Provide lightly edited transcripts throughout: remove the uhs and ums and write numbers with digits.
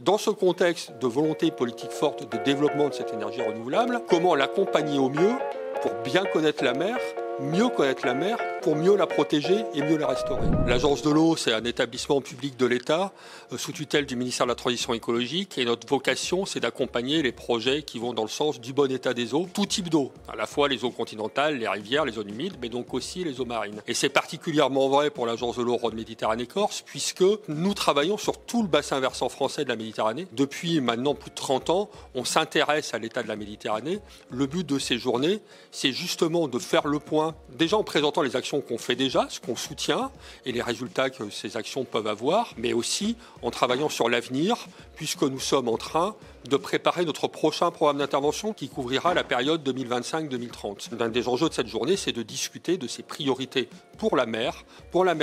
Dans ce contexte de volonté politique forte de développement de cette énergie renouvelable, comment l'accompagner au mieux pour bien connaître la mer, mieux connaître la mer, pour mieux la protéger et mieux la restaurer. L'Agence de l'eau, c'est un établissement public de l'État sous tutelle du ministère de la Transition écologique et notre vocation, c'est d'accompagner les projets qui vont dans le sens du bon état des eaux, tout type d'eau, à la fois les eaux continentales, les rivières, les zones humides, mais donc aussi les eaux marines. Et c'est particulièrement vrai pour l'Agence de l'eau Rhône-Méditerranée-Corse, puisque nous travaillons sur tout le bassin versant français de la Méditerranée. Depuis maintenant plus de 30 ans, on s'intéresse à l'état de la Méditerranée. Le but de ces journées, c'est justement de faire le point, déjà en présentant les actions qu'on fait déjà, ce qu'on soutient et les résultats que ces actions peuvent avoir, mais aussi en travaillant sur l'avenir, puisque nous sommes en train de préparer notre prochain programme d'intervention qui couvrira la période 2025-2030. L'un des enjeux de cette journée, c'est de discuter de ces priorités pour la mer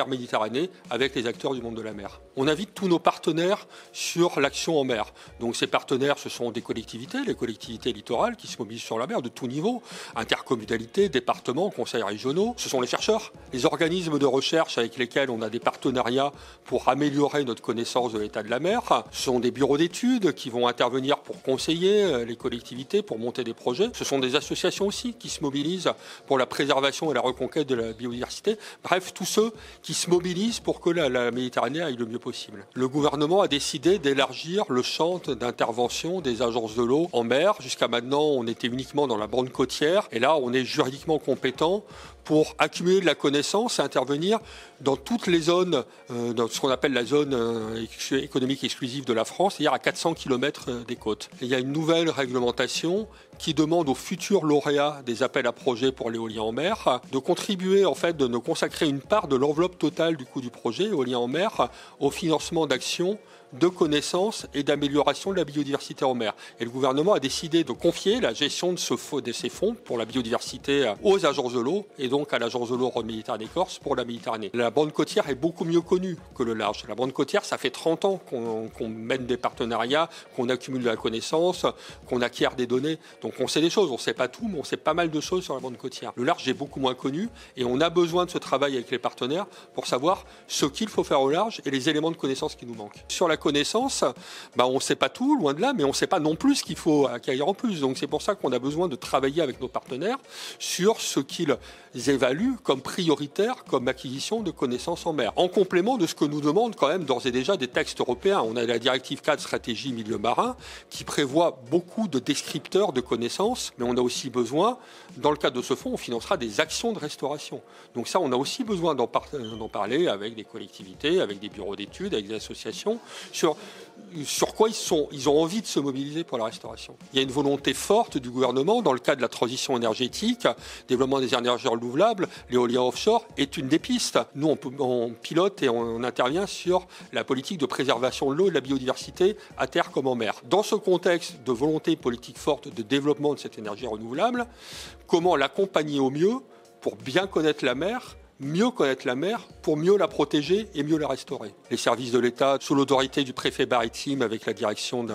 Méditerranée, avec les acteurs du monde de la mer. On invite tous nos partenaires sur l'action en mer. Donc ces partenaires, ce sont des collectivités, les collectivités littorales qui se mobilisent sur la mer de tout niveau, intercommunalités, départements, conseils régionaux. Ce sont les chercheurs, les organismes de recherche avec lesquels on a des partenariats pour améliorer notre connaissance de l'état de la mer. Ce sont des bureaux d'études qui vont intervenir pour conseiller les collectivités, pour monter des projets. Ce sont des associations aussi qui se mobilisent pour la préservation et la reconquête de la biodiversité. Bref, tous ceux qui se mobilisent pour que la Méditerranée aille le mieux possible. Le gouvernement a décidé d'élargir le champ d'intervention des agences de l'eau en mer. Jusqu'à maintenant, on était uniquement dans la bande côtière. Et là, on est juridiquement compétent pour accumuler de la connaissance et intervenir dans toutes les zones, dans ce qu'on appelle la zone économique exclusive de la France, c'est-à-dire à 400 km des côtes. Et il y a une nouvelle réglementation qui demande aux futurs lauréats des appels à projets pour l'éolien en mer de contribuer, en fait, de nous consacrer une part de l'enveloppe totale du coût du projet éolien en mer au financement d'actions de connaissance et d'amélioration de la biodiversité en mer. Et le gouvernement a décidé de confier la gestion de ces fonds pour la biodiversité aux agences de l'eau et donc à l'Agence de l'eau Rhône-Méditerranée-Corse pour la Méditerranée. La bande côtière est beaucoup mieux connue que le large. La bande côtière, ça fait 30 ans qu'on mène des partenariats, qu'on accumule de la connaissance, qu'on acquiert des données. Donc on sait des choses, on ne sait pas tout, mais on sait pas mal de choses sur la bande côtière. Le large est beaucoup moins connu et on a besoin de ce travail avec les partenaires pour savoir ce qu'il faut faire au large et les éléments de connaissance qui nous manquent. Sur la connaissance, on ne sait pas tout, loin de là, mais on ne sait pas non plus ce qu'il faut acquérir en plus. Donc c'est pour ça qu'on a besoin de travailler avec nos partenaires sur ce qu'ils évaluent comme prioritaire, comme acquisition de connaissances en mer. En complément de ce que nous demandent quand même d'ores et déjà des textes européens. On a la directive 4 stratégie milieu marin qui prévoit beaucoup de descripteurs de connaissances, mais on a aussi besoin, dans le cadre de ce fonds, on financera des actions de restauration. Donc ça, on a aussi besoin d'en parler avec des collectivités, avec des bureaux d'études, avec des associations, sur quoi ils ont envie de se mobiliser pour la restauration. Il y a une volonté forte du gouvernement dans le cadre de la transition énergétique, développement des énergies renouvelables, l'éolien offshore est une des pistes. Nous, on pilote et on intervient sur la politique de préservation de l'eau et de la biodiversité à terre comme en mer. Dans ce contexte de volonté politique forte de développement de cette énergie renouvelable, comment l'accompagner au mieux pour bien connaître la mer, mieux connaître la mer pour mieux la protéger et mieux la restaurer. Les services de l'État, sous l'autorité du préfet maritime avec la direction de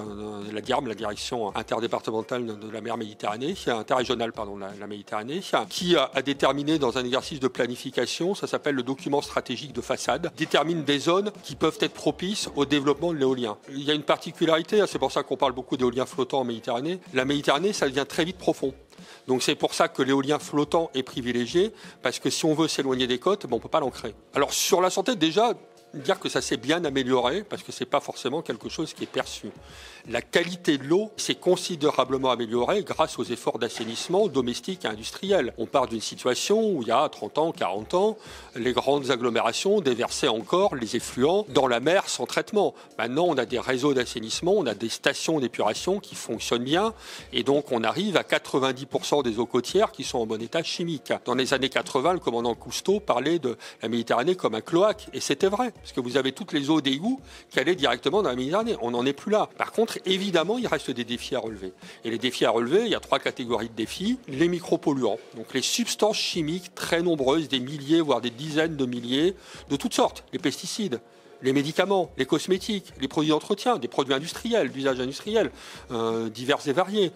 la DIRM, la direction interdépartementale de la mer Méditerranée, interrégionale, la Méditerranée, qui a déterminé dans un exercice de planification, ça s'appelle le document stratégique de façade, détermine des zones qui peuvent être propices au développement de l'éolien. Il y a une particularité, c'est pour ça qu'on parle beaucoup d'éolien flottant en Méditerranée. La Méditerranée, ça devient très vite profond. Donc c'est pour ça que l'éolien flottant est privilégié, parce que si on veut s'éloigner des côtes, on ne peut pas l'ancrer. Alors sur la santé, déjà, dire que ça s'est bien amélioré, parce que ce n'est pas forcément quelque chose qui est perçu. La qualité de l'eau s'est considérablement améliorée grâce aux efforts d'assainissement domestique et industriel. On part d'une situation où il y a 30 ans, 40 ans, les grandes agglomérations déversaient encore les effluents dans la mer sans traitement. Maintenant, on a des réseaux d'assainissement, on a des stations d'épuration qui fonctionnent bien, et donc on arrive à 90% des eaux côtières qui sont en bon état chimique. Dans les années 80, le commandant Cousteau parlait de la Méditerranée comme un cloaque, et c'était vrai, parce que vous avez toutes les eaux d'égout qui allaient directement dans la Méditerranée. On n'en est plus là. Par contre, évidemment, il reste des défis à relever. Et les défis à relever, il y a 3 catégories de défis. Les micropolluants, donc les substances chimiques très nombreuses, des milliers, voire des dizaines de milliers, de toutes sortes. Les pesticides, les médicaments, les cosmétiques, les produits d'entretien, des produits industriels, d'usage industriel, divers et variés,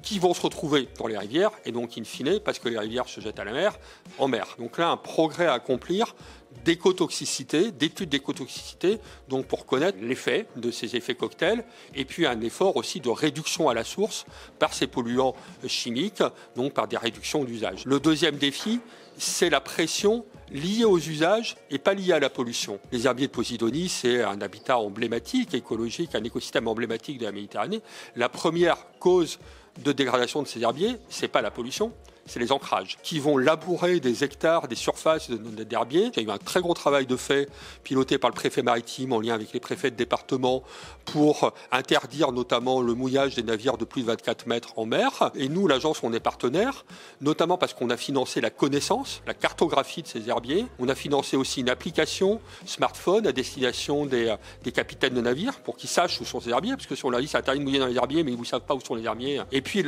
qui vont se retrouver dans les rivières, et donc in fine, parce que les rivières se jettent à la mer, en mer. Donc là, un progrès à accomplir d'écotoxicité, d'études d'écotoxicité, donc pour connaître l'effet de ces effets cocktails, et puis un effort aussi de réduction à la source par ces polluants chimiques, donc par des réductions d'usage. Le deuxième défi, c'est la pression liée aux usages et pas liée à la pollution. Les herbiers de Posidonie, c'est un habitat emblématique, écologique, un écosystème emblématique de la Méditerranée. La première cause de dégradation de ces herbiers, c'est pas la pollution, c'est les ancrages, qui vont labourer des hectares, des surfaces d'herbiers. Il y a eu un très gros travail de fait, piloté par le préfet maritime en lien avec les préfets de département, pour interdire notamment le mouillage des navires de plus de 24 mètres en mer. Et nous, l'agence, on est partenaire, notamment parce qu'on a financé la connaissance, la cartographie de ces herbiers. On a financé aussi une application smartphone à destination des capitaines de navires, pour qu'ils sachent où sont ces herbiers, parce que si on leur dit c'est interdit de mouiller dans les herbiers, mais ils ne savent pas où sont les herbiers. Et puis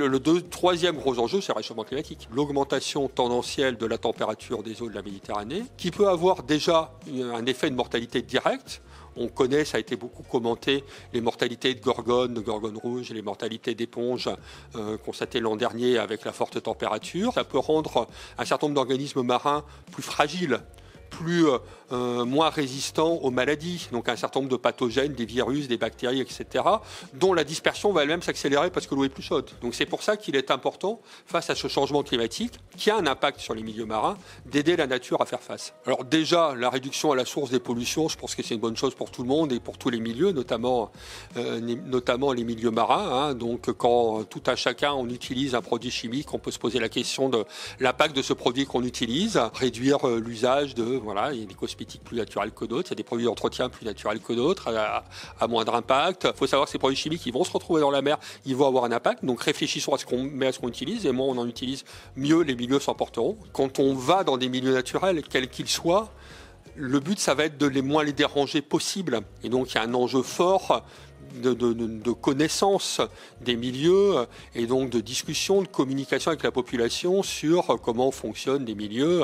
troisième gros enjeu, c'est le réchauffement climatique. L'augmentation tendancielle de la température des eaux de la Méditerranée, qui peut avoir déjà un effet de mortalité directe. On connaît, ça a été beaucoup commenté, les mortalités de gorgones rouges, les mortalités d'éponges constatées l'an dernier avec la forte température. Ça peut rendre un certain nombre d'organismes marins plus fragiles, moins résistants aux maladies, donc un certain nombre de pathogènes, des virus, des bactéries, etc., dont la dispersion va elle-même s'accélérer parce que l'eau est plus chaude. Donc c'est pour ça qu'il est important, face à ce changement climatique, qui a un impact sur les milieux marins, d'aider la nature à faire face. Alors déjà, la réduction à la source des pollutions, je pense que c'est une bonne chose pour tout le monde et pour tous les milieux, notamment les milieux marins. Donc quand tout à chacun on utilise un produit chimique, on peut se poser la question de l'impact de ce produit qu'on utilise, réduire l'usage de... Voilà, il y a des cosmétiques plus naturels que d'autres, il y a des produits d'entretien plus naturels que d'autres, à moindre impact. Il faut savoir que ces produits chimiques, ils vont se retrouver dans la mer, ils vont avoir un impact. Donc réfléchissons à ce qu'on met, à ce qu'on utilise, et moins on en utilise, mieux les milieux s'en porteront. Quand on va dans des milieux naturels, quels qu'ils soient, le but, ça va être de les moins les déranger possible. Et donc il y a un enjeu fort de connaissance des milieux et donc de discussion, de communication avec la population sur comment fonctionnent des milieux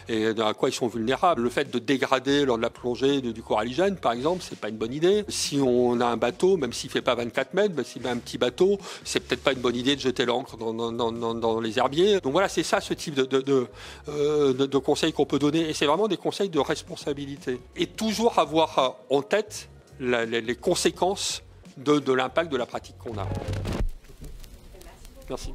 et à quoi ils sont vulnérables. Le fait de dégrader lors de la plongée du coralligène, par exemple, c'est pas une bonne idée. Si on a un bateau, même s'il fait pas 24 mètres, s'il a un petit bateau, c'est peut-être pas une bonne idée de jeter l'ancre dans les herbiers. Donc voilà, c'est ça ce type de conseils qu'on peut donner, et c'est vraiment des conseils de responsabilité. Et toujours avoir en tête les conséquences de l'impact de la pratique qu'on a. Merci.